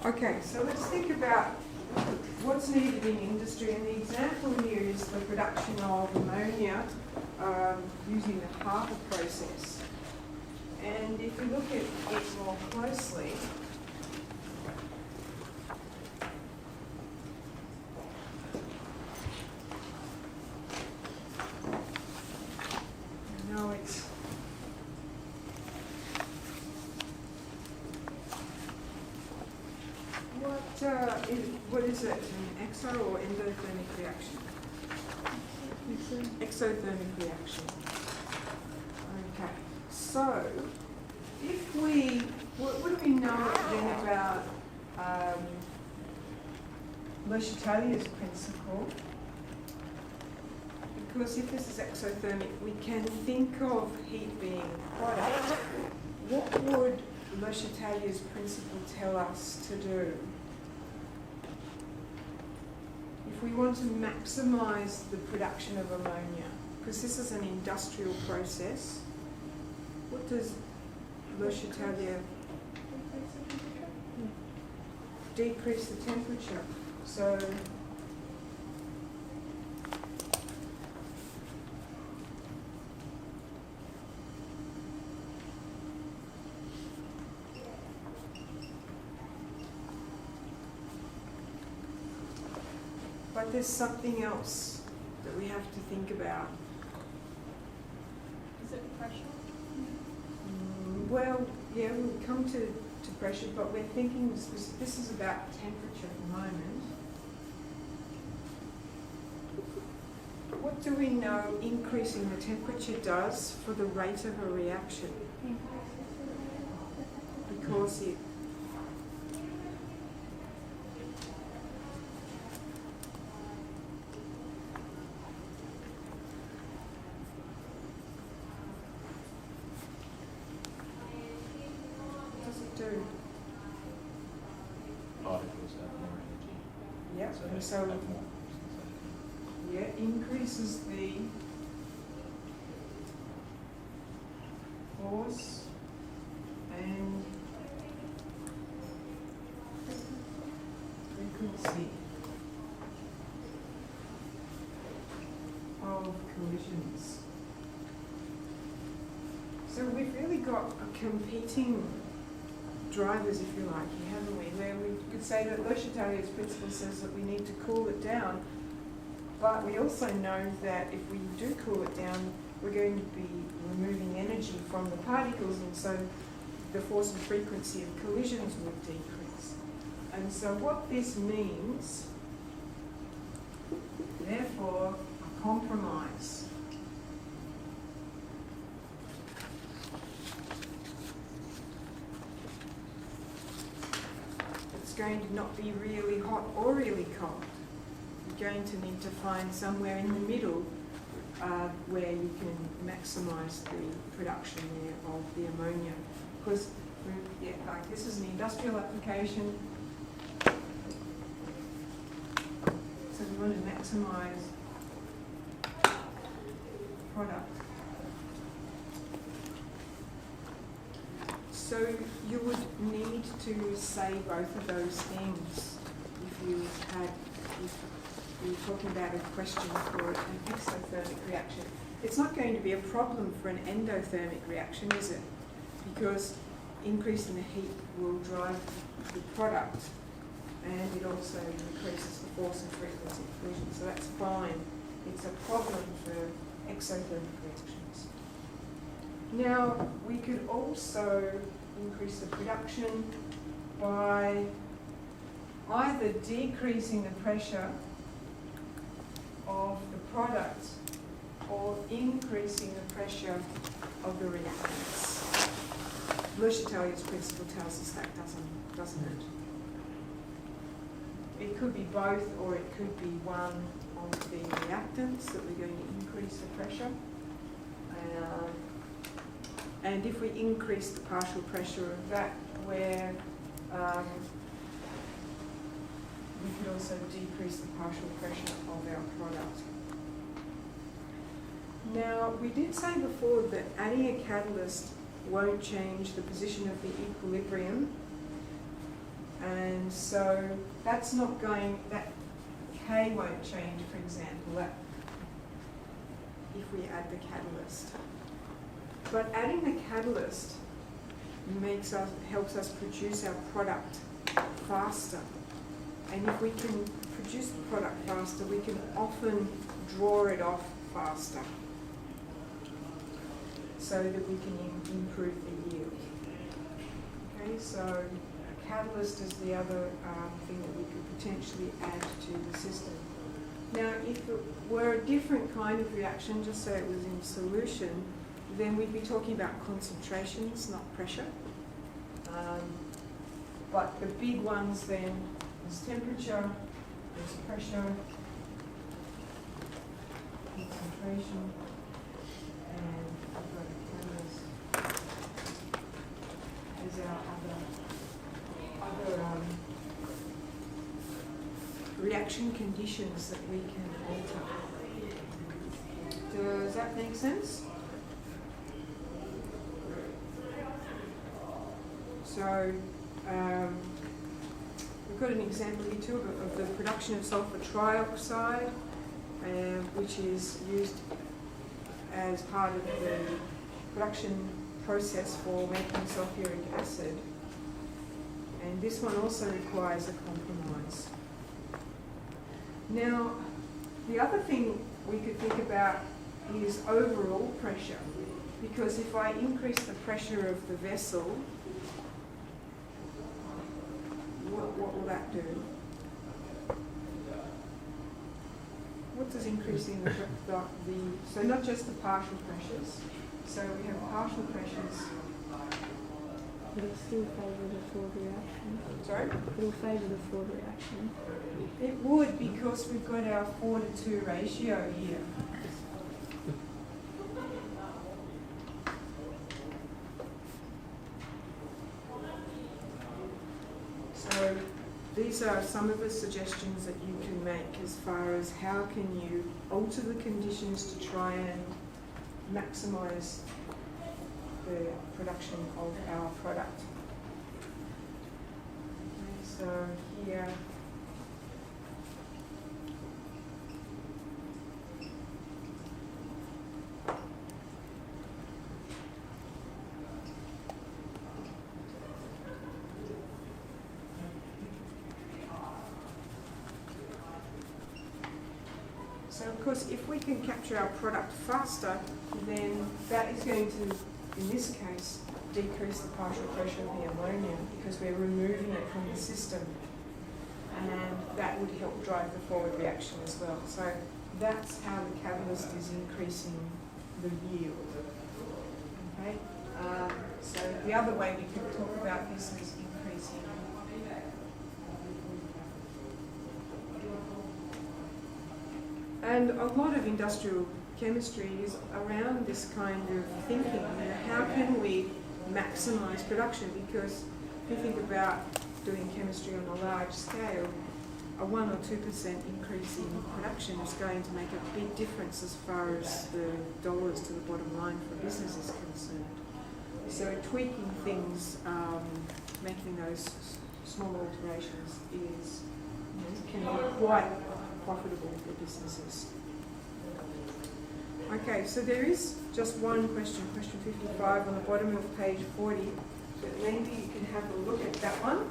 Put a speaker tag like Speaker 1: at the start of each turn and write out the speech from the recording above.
Speaker 1: Okay, so let's think about what's needed in industry, and the example here is the production of ammonia using the Harper process. And if you look at it more closely, I know it's what is it, an exo or endothermic reaction? Exothermic reaction. Okay, so if we, what do we know then about Le Chatelier's principle? Because if this is exothermic, we can think of heat being a product. What would Le Chatelier's principle tell us to do? If we want to maximise the production of ammonia, because this is an industrial process, what does Le Chatelier? Decrease the temperature. So but there's something else that we have to think about.
Speaker 2: Is it pressure?
Speaker 1: Well, yeah, we'll come to pressure, but we're thinking this is about temperature at the moment. What do we know increasing the temperature does for the rate of a reaction? Because it do.
Speaker 3: Particles have more energy.
Speaker 1: Yep,
Speaker 3: So
Speaker 1: and
Speaker 3: they
Speaker 1: so
Speaker 3: have more.
Speaker 1: yeah, increases the force and frequency of collisions. So we've really got a competing drivers, if you like, here, haven't we? Where we could say that Le Chatelier's principle says that we need to cool it down, but we also know that if we do cool it down, we're going to be removing energy from the particles, and so the force and frequency of collisions would decrease. And so what this means, therefore, a compromise. It's going to not be really hot or really cold. You're going to need to find somewhere in the middle where you can maximise the production there of the ammonia. Because, yeah, like this is an industrial application, so we want to maximise product. So you would need to say both of those things if you were talking about a question for an exothermic reaction. It's not going to be a problem for an endothermic reaction, is it? Because increasing the heat will drive the product, and it also increases the force and frequency of collision, so that's fine. It's a problem for exothermic reactions. Now, we could also increase the production by either decreasing the pressure of the product or increasing the pressure of the reactants. Le Chatelier's principle tells us that, doesn't it? It could be both, or it could be one of the reactants that we're going to increase the pressure. And if we increase the partial pressure of that, where we could also decrease the partial pressure of our product. Now, we did say before that adding a catalyst won't change the position of the equilibrium, and so that's not going, that K won't change, for example, that if we add the catalyst. But adding the catalyst helps us produce our product faster. And if we can produce the product faster, we can often draw it off faster so that we can improve the yield. Okay, so a catalyst is the other thing that we could potentially add to the system. Now, if it were a different kind of reaction, just say it was in solution, then we'd be talking about concentrations, not pressure. But the big ones then is temperature, there's pressure, concentration, and I've got a catalyst. There's our other reaction conditions that we can alter. Does that make sense? So we've got an example here too of the production of sulfur trioxide, which is used as part of the production process for making sulfuric acid. And this one also requires a compromise. Now, the other thing we could think about is overall pressure, because if I increase the pressure of the vessel, what will that do? What does increasing so not just the partial pressures, so we have partial pressures.
Speaker 2: It'll still favour the forward reaction.
Speaker 1: Sorry?
Speaker 2: It'll favour the forward reaction.
Speaker 1: It would, because we've got our 4:2 ratio here. So these are some of the suggestions that you can make as far as how can you alter the conditions to try and maximise the production of our product. Okay, so here, so of course if we can capture our product faster, then that is going to, in this case, decrease the partial pressure of the ammonia because we're removing it from the system, and that would help drive the forward reaction as well. So that's how the catalyst is increasing the yield. Okay, so the other way we could talk about this is increasing and a lot of industrial chemistry is around this kind of thinking. You know, how can we maximise production? Because if you think about doing chemistry on a large scale, a 1 or 2% increase in production is going to make a big difference as far as the dollars to the bottom line for business is concerned. So tweaking things, making those small alterations is, can be quite profitable for businesses. Okay, so there is just one question, question 55 on the bottom of page 40. So maybe you can have a look at that one.